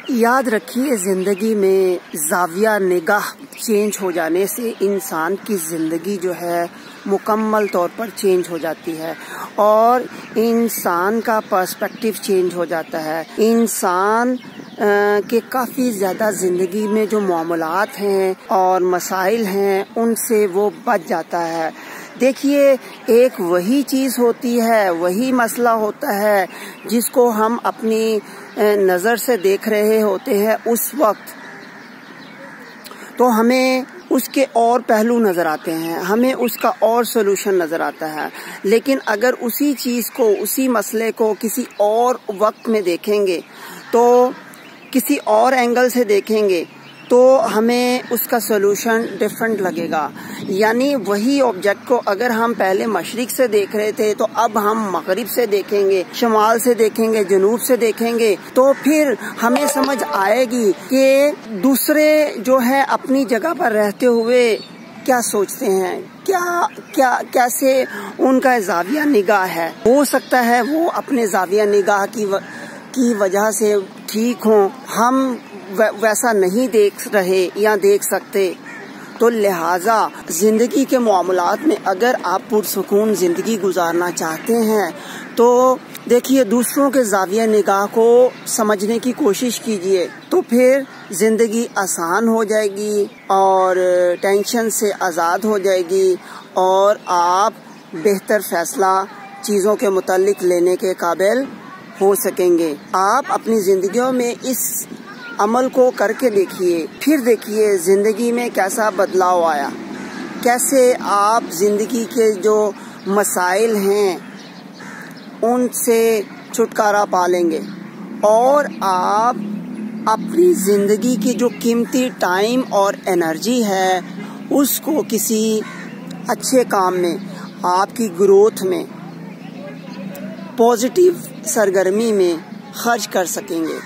याद रखिए ज़िंदगी में ज़ाविया निगाह चेंज हो जाने से इंसान की ज़िंदगी जो है मुकम्मल तौर पर चेंज हो जाती है और इंसान का पर्सपेक्टिव चेंज हो जाता है। इंसान के काफ़ी ज़्यादा ज़िंदगी में जो मामलात हैं और मसाइल हैं उनसे वो बच जाता है। देखिए, एक वही चीज़ होती है, वही मसला होता है जिसको हम अपनी नज़र से देख रहे होते हैं उस वक्त, तो हमें उसके और पहलू नज़र आते हैं, हमें उसका और सोल्यूशन नज़र आता है। लेकिन अगर उसी चीज़ को, उसी मसले को किसी और वक्त में देखेंगे, तो किसी और एंगल से देखेंगे, तो हमें उसका सोल्यूशन डिफरेंट लगेगा। यानी वही ऑब्जेक्ट को अगर हम पहले मशरिक से देख रहे थे, तो अब हम मगरिब से देखेंगे, शमाल से देखेंगे, जनूब से देखेंगे, तो फिर हमें समझ आएगी कि दूसरे जो है अपनी जगह पर रहते हुए क्या सोचते हैं, कैसे उनका ज़ाविया निगाह है। हो सकता है वो अपने ज़ाविया निगाह की वजह से ठीक हों, हम वैसा नहीं देख रहे या देख सकते। तो लिहाजा ज़िंदगी के मामलात में अगर आप पुरसुकून ज़िंदगी गुजारना चाहते हैं, तो देखिए दूसरों के ज़ाविया निगाह को समझने की कोशिश कीजिए, तो फिर ज़िंदगी आसान हो जाएगी और टेंशन से आज़ाद हो जाएगी और आप बेहतर फ़ैसला चीज़ों के मुतालिक लेने के काबिल हो सकेंगे। आप अपनी ज़िंदगियों में इस अमल को करके देखिए, फिर देखिए ज़िंदगी में कैसा बदलाव आया, कैसे आप ज़िंदगी के जो मसाइल हैं उनसे छुटकारा पा लेंगे और आप अपनी ज़िंदगी की जो कीमती टाइम और एनर्जी है उसको किसी अच्छे काम में, आपकी ग्रोथ में, पॉजिटिव सरगर्मी में खर्च कर सकेंगे।